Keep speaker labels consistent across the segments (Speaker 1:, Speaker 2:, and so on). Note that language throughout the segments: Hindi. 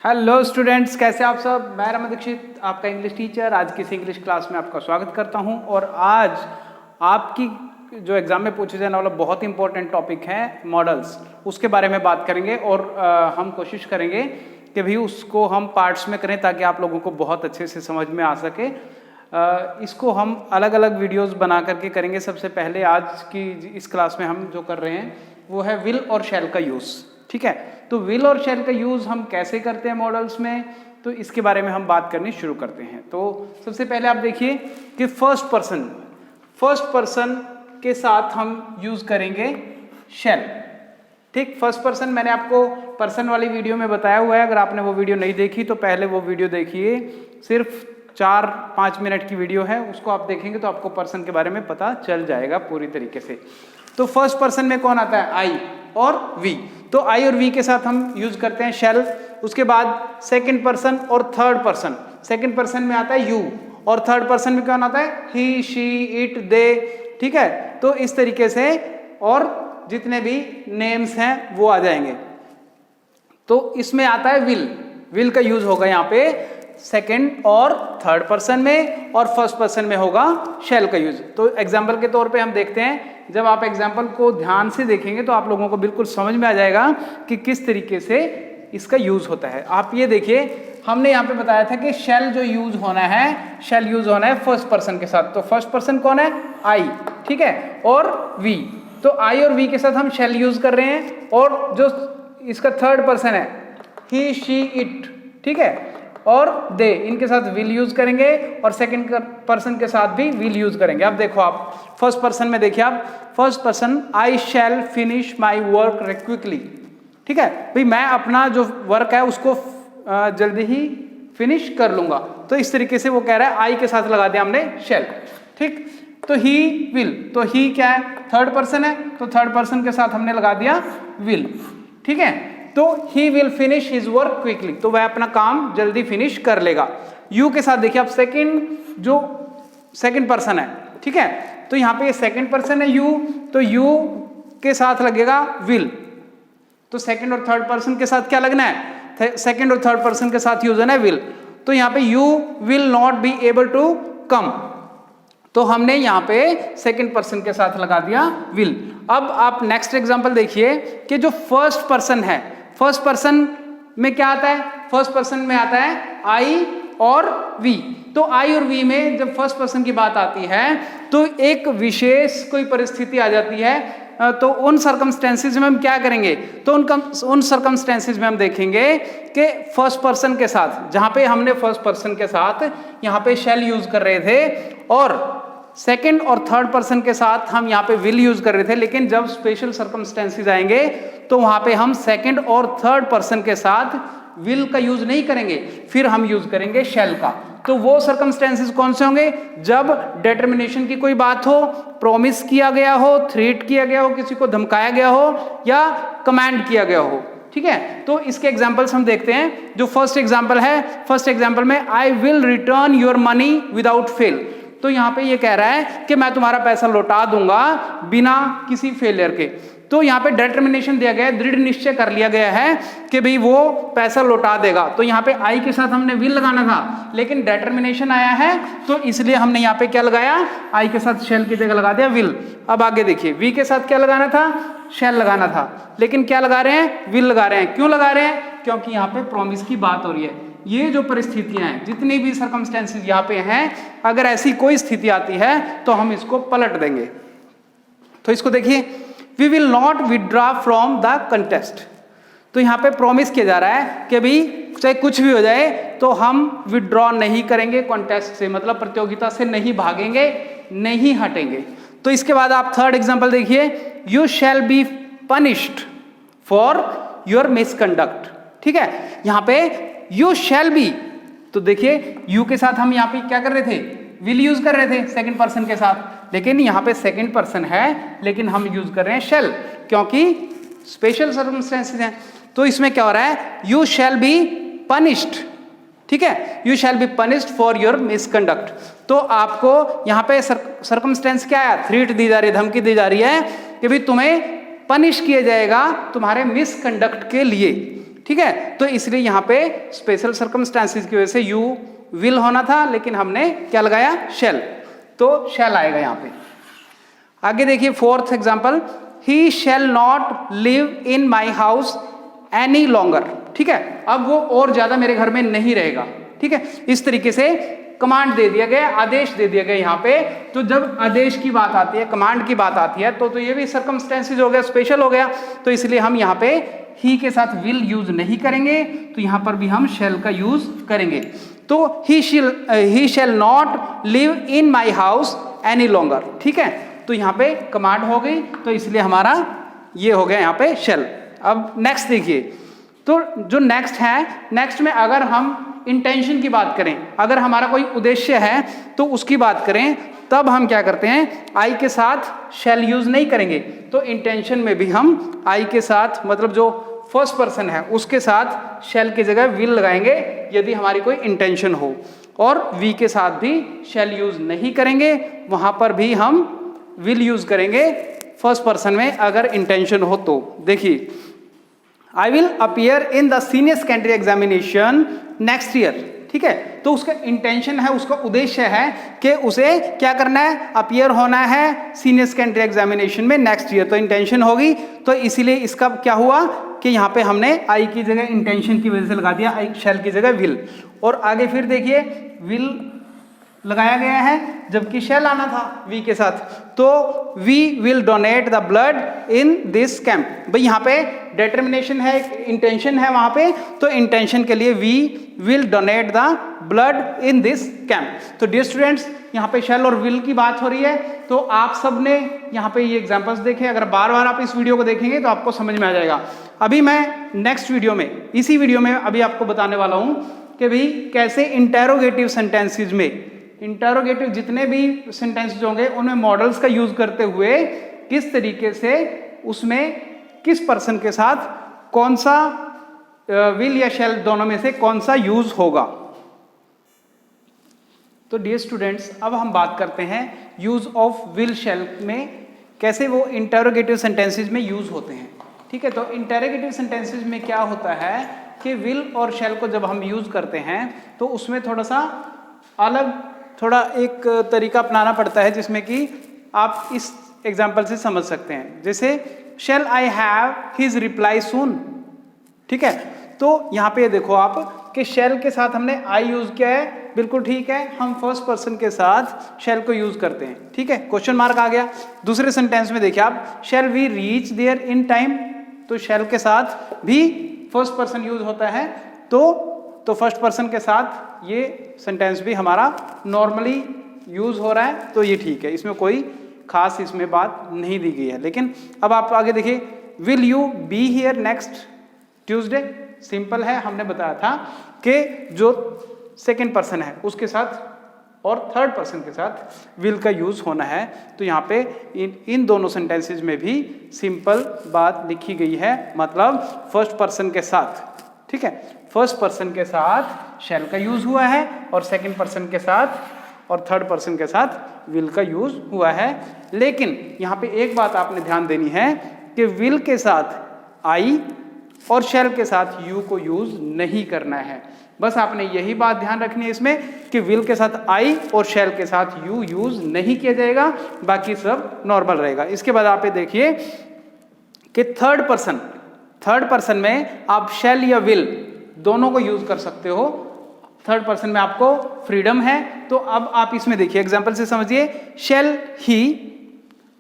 Speaker 1: हेलो स्टूडेंट्स, कैसे आप सब। मैं रमन दीक्षित, आपका इंग्लिश टीचर, आज की इस इंग्लिश क्लास में आपका स्वागत करता हूं। और आज आपकी जो एग्जाम में पूछे जाने वाला बहुत इंपॉर्टेंट टॉपिक है मॉडल्स, उसके बारे में बात करेंगे। और हम कोशिश करेंगे कि भी उसको हम पार्ट्स में करें ताकि आप लोगों को बहुत अच्छे से समझ में आ सके। इसको हम अलग अलग वीडियोस बना करके करेंगे। सबसे पहले आज की इस क्लास में हम जो कर रहे हैं वो है विल और शैल का यूज़। ठीक है, तो विल और शैल का यूज़ हम कैसे करते हैं मॉडल्स में, तो इसके बारे में हम बात करनी शुरू करते हैं। तो सबसे पहले आप देखिए कि फर्स्ट पर्सन के साथ हम यूज़ करेंगे शैल। ठीक, फर्स्ट पर्सन मैंने आपको पर्सन वाली वीडियो में बताया हुआ है। अगर आपने वो वीडियो नहीं देखी तो पहले वो वीडियो देखिए, सिर्फ 4-5 मिनट की वीडियो है, उसको आप देखेंगे तो आपको पर्सन के बारे में पता चल जाएगा पूरी तरीके से। तो फर्स्ट पर्सन में कौन आता है? आई और वी। तो आई और वी के साथ हम यूज करते हैं शैल। उसके बाद सेकंड पर्सन और थर्ड पर्सन। सेकंड पर्सन में आता है यू और थर्ड पर्सन में कौन आता है? ही, शी, इट, दे। ठीक है, तो इस तरीके से और जितने भी नेम्स हैं वो आ जाएंगे। तो इसमें आता है विल। विल का यूज होगा यहाँ पे सेकंड और थर्ड पर्सन में, और फर्स्ट पर्सन में होगा शैल का यूज। तो एग्जाम्पल के तौर पे हम देखते हैं। जब आप एग्जाम्पल को ध्यान से देखेंगे तो आप लोगों को बिल्कुल समझ में आ जाएगा कि किस तरीके से इसका यूज होता है। आप ये देखिए, हमने यहाँ पे बताया था कि शैल जो यूज होना है, शैल यूज होना है फर्स्ट पर्सन के साथ। तो फर्स्ट पर्सन कौन है? आई। ठीक है, और वी। तो आई और वी के साथ हम शैल यूज कर रहे हैं। और जो इसका थर्ड पर्सन है ही, शी, इट, ठीक है, और दे, इनके साथ विल यूज करेंगे और सेकंड पर्सन के साथ भी विल यूज करेंगे। अब देखो, आप फर्स्ट पर्सन में देखिए, आप first person I shall finish my work quickly. ठीक है भाई, मैं अपना जो वर्क है उसको जल्दी ही फिनिश कर लूंगा। तो इस तरीके से वो कह रहा है, आई के साथ लगा दिया हमने शैल। ठीक, तो ही विल, तो ही क्या है? थर्ड पर्सन है, तो थर्ड पर्सन के साथ हमने लगा दिया विल। ठीक है, तो he will finish his work quickly, तो वह अपना काम जल्दी फिनिश कर लेगा। यू के साथ देखिए आप, सेकंड पर्सन है। ठीक है, तो यहाँ पे सेकंड पर्सन है यू, तो यू के साथ लगेगा विल। तो सेकंड और थर्ड पर्सन के साथ क्या लगना है? सेकंड और थर्ड पर्सन के साथ यूज है विल। तो यहाँ पे you will not be able to come, तो हमने यहाँ पे सेकंड पर्सन के साथ लगा दिया विल। अब आप नेक्स्ट एग्जांपल देखिए कि जो फर्स्ट पर्सन है, फर्स्ट पर्सन में क्या आता है? फर्स्ट पर्सन में आता है आई और वी। तो आई और वी में जब फर्स्ट पर्सन की बात आती है तो एक विशेष कोई परिस्थिति आ जाती है। तो उन सर्कमस्टेंसेज में हम क्या करेंगे? तो उन सर्कमस्टेंसेज में हम देखेंगे कि फर्स्ट पर्सन के साथ, जहां पे हमने फर्स्ट पर्सन के साथ यहाँ पे शैल यूज कर रहे थे, और सेकंड और थर्ड पर्सन के साथ हम यहाँ पे विल यूज कर रहे थे, लेकिन जब स्पेशल सर्कमस्टेंसेज आएंगे तो वहां पे हम सेकंड और थर्ड पर्सन के साथ विल का यूज नहीं करेंगे, फिर हम यूज करेंगे शैल का। तो वो सर्कमस्टेंसेज कौन से होंगे? जब डिटर्मिनेशन की कोई बात हो, प्रॉमिस किया गया हो, थ्रेट किया गया हो, किसी को धमकाया गया हो, या कमांड किया गया हो। ठीक है, तो इसके एग्जांपल्स हम देखते हैं। जो फर्स्ट एग्जांपल है, फर्स्ट एग्जांपल में I will return your money without fail. तो यहाँ पे ये कह रहा है कि मैं तुम्हारा पैसा लौटा दूंगा बिना किसी फेलियर के। तो यहाँ पे डिटर्मिनेशन दिया गया है, दृढ़ निश्चय कर लिया गया है कि भाई वो पैसा लौटा देगा। तो यहाँ पे आई के साथ हमने विल लगाना था, लेकिन डिटर्मिनेशन आया है तो इसलिए हमने यहाँ पे क्या लगाया? आई के साथ शैल की जगह लगा दिया विल। अब आगे देखिए, वी के साथ क्या लगाना था? शैल लगाना था, लेकिन क्या लगा रहे हैं? विल लगा रहे हैं। क्यों लगा रहे हैं? क्योंकि यहाँ पे प्रॉमिस की बात हो रही है। ये जो परिस्थितियां हैं, जितनी भी सर्कमस्टेंसेस यहाँ पे हैं, अगर ऐसी कोई स्थिति आती है तो हम इसको पलट देंगे। तो इसको देखिए, we will not withdraw from the contest. तो यहाँ पे प्रॉमिस किया जा रहा है कि भाई चाहे कुछ भी हो जाए तो हम विड्रॉ नहीं करेंगे कॉन्टेस्ट से, मतलब प्रतियोगिता से नहीं भागेंगे, नहीं हटेंगे। तो इसके बाद आप थर्ड एग्जाम्पल देखिए, you shall be punished for your misconduct. ठीक है, यहाँ पे यू शैल बी, तो देखिए यू के साथ हम यहाँ पे क्या कर रहे थे? विल यूज कर रहे थे सेकंड पर्सन के साथ, लेकिन यहाँ पे सेकंड पर्सन है लेकिन हम यूज कर रहे हैं शैल, क्योंकि स्पेशल सर्कमस्टेंसेस हैं। तो इसमें क्या हो रहा है? You shall be punished. ठीक है, you shall be punished for your misconduct. तो आपको यहाँ पे सर्कमस्टेंस क्या है? थ्रेट दी जा रही है, धमकी दी जा रही है कि भाई तुम्हें पनिश किया जाएगा तुम्हारे मिसकंडक्ट के लिए। ठीक है। तो इसलिए यहाँ पे स्पेशल सर्कमस्टांसिस की वजह से यू विल होना था, लेकिन हमने क्या लगाया, शेल, तो शेल आएगा यहाँ पे। आगे देखिए fourth example, he shall not live in my house any longer, ठीक है। अब वो और ज्यादा मेरे घर में नहीं रहेगा, ठीक है। इस तरीके से कमांड दे दिया गया, आदेश दे दिया गया यहाँ पे। तो जब आदेश की बात आती है, कमांड की बात आती है, तो ये भी सर्कमस्टेंसेस हो गया, स्पेशल हो गया। तो इसलिए हम यहाँ पे ही के साथ विल यूज नहीं करेंगे, तो यहाँ पर भी हम शेल का यूज करेंगे। तो he shall not live in my house any longer, ठीक है। तो यहाँ पे कमांड हो गई, तो इसलिए हमारा ये हो गया यहाँ पे शेल। अब नेक्स्ट देखिए, तो जो नेक्स्ट है, नेक्स्ट में अगर हम इंटेंशन की बात करें, अगर हमारा कोई उद्देश्य है तो उसकी बात करें, तब हम क्या करते हैं, आई के साथ शेल यूज नहीं करेंगे। तो इंटेंशन में भी हम आई के साथ, मतलब जो फर्स्ट पर्सन है उसके साथ शेल की जगह विल लगाएंगे यदि हमारी कोई इंटेंशन हो, और वी के साथ भी शेल यूज नहीं करेंगे, वहां पर भी हम विल यूज करेंगे फर्स्ट पर्सन में अगर इंटेंशन हो तो। देखिए, I will appear in the senior secondary examination next year, ठीक है। तो उसका इंटेंशन है, उसका उद्देश्य है कि उसे क्या करना है, अपीयर होना है सीनियर सेकेंडरी एग्जामिनेशन में नेक्स्ट ईयर। तो इंटेंशन होगी, तो इसीलिए इसका क्या हुआ कि यहाँ पे हमने आई की जगह इंटेंशन की वजह से लगा दिया, आई शेल की जगह विल। और आगे फिर देखिए, विल लगाया गया है जबकि शेल आना था वी के साथ, तो we will donate the blood in this camp. भाई यहाँ पे डिटर्मिनेशन है, इंटेंशन है वहां पे, तो इंटेंशन के लिए we will donate the blood in this camp. तो डियर स्टूडेंट्स, यहाँ पे शेल और विल की बात हो रही है, तो आप सब ने यहाँ पे ये एग्जांपल्स देखे। अगर बार बार आप इस वीडियो को देखेंगे तो आपको समझ में आ जाएगा। अभी मैं नेक्स्ट वीडियो में, इसी वीडियो में अभी आपको बताने वाला हूँ कि भाई कैसे इंटेरोगेटिव सेंटेंसेज में, इंटेरोगेटिव जितने भी सेंटेंसेज होंगे उनमें मॉडल्स का यूज करते हुए किस तरीके से उसमें किस पर्सन के साथ कौन सा विल या शेल दोनों में से कौन सा यूज होगा। तो डियर स्टूडेंट्स, अब हम बात करते हैं यूज ऑफ विल शेल में, कैसे वो इंटेरोगेटिव सेंटेंसेज में यूज होते हैं, ठीक है। तो इंटेरोगेटिव सेंटेंसेज में क्या होता है कि विल और शेल को जब हम यूज करते हैं तो उसमें थोड़ा सा अलग, थोड़ा एक तरीका अपनाना पड़ता है, जिसमें कि आप इस एग्जाम्पल से समझ सकते हैं। जैसे shall I have his reply soon, ठीक है। तो यहाँ पे देखो आप कि शेल के साथ हमने आई यूज किया है, बिल्कुल ठीक है। हम फर्स्ट पर्सन के साथ शेल को यूज करते हैं, ठीक है। क्वेश्चन मार्क आ गया। दूसरे सेंटेंस में देखिए आप, shall we reach there in time, तो शेल के साथ भी फर्स्ट पर्सन यूज होता है, तो फर्स्ट पर्सन के साथ ये सेंटेंस भी हमारा नॉर्मली यूज हो रहा है, तो ये ठीक है, इसमें कोई खास इसमें बात नहीं दी गई है। लेकिन अब आप आगे देखिए, will you be here next Tuesday, simple है, हमने बताया था कि जो सेकेंड पर्सन है उसके साथ और थर्ड पर्सन के साथ विल का यूज होना है। तो यहाँ पे इन दोनों सेंटेंसेज में भी सिंपल बात लिखी गई है, मतलब फर्स्ट पर्सन के साथ, ठीक है, फर्स्ट पर्सन के साथ शेल का यूज हुआ है और सेकंड पर्सन के साथ और थर्ड पर्सन के साथ विल का यूज हुआ है। लेकिन यहाँ पे एक बात आपने ध्यान देनी है कि विल के साथ आई और शेल के साथ यू को यूज नहीं करना है। बस आपने यही बात ध्यान रखनी है इसमें कि विल के साथ आई और शेल के साथ यू यूज नहीं किया जाएगा, बाकी सब नॉर्मल रहेगा। इसके बाद आप ये देखिए कि थर्ड पर्सन में आप शेल या विल दोनों को यूज कर सकते हो। थर्ड पर्सन में आपको फ्रीडम है। तो अब आप इसमें देखिए, एग्जांपल से समझिए, शेल ही,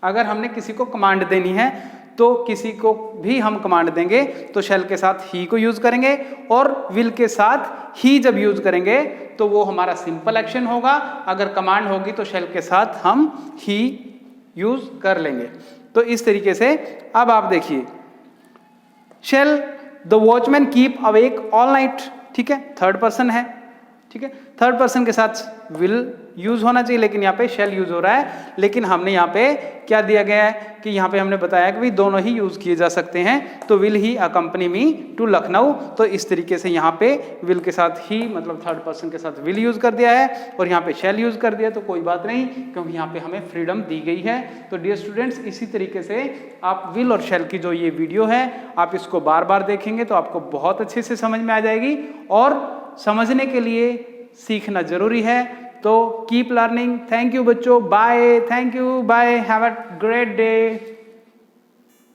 Speaker 1: अगर हमने किसी को कमांड देनी है तो किसी को भी हम कमांड देंगे तो शेल के साथ ही को यूज करेंगे, और विल के साथ ही जब यूज करेंगे तो वो हमारा सिंपल एक्शन होगा। अगर कमांड होगी तो शेल के साथ हम ही यूज कर लेंगे। तो इस तरीके से अब आप देखिए, shall the watchman keep awake all night, ठीक है, थर्ड पर्सन है, ठीक है। थर्ड पर्सन के साथ विल यूज होना चाहिए, लेकिन यहाँ पे शैल यूज हो रहा है। लेकिन हमने यहाँ पे क्या दिया गया है कि यहाँ पे हमने बताया कि भाई दोनों ही यूज किए जा सकते हैं। तो will he accompany me to Lucknow, तो इस तरीके से यहाँ पे विल के साथ ही मतलब थर्ड पर्सन के साथ विल यूज कर दिया है और यहाँ पे शैल यूज कर दिया, तो कोई बात नहीं क्योंकि यहाँ पे हमें फ्रीडम दी गई है। तो डियर स्टूडेंट्स, इसी तरीके से आप विल और शैल की जो ये वीडियो है आप इसको बार बार देखेंगे तो आपको बहुत अच्छे से समझ में आ जाएगी, और समझने के लिए सीखना जरूरी है। तो कीप लर्निंग। थैंक यू बच्चों, bye, thank you, bye, have a great day.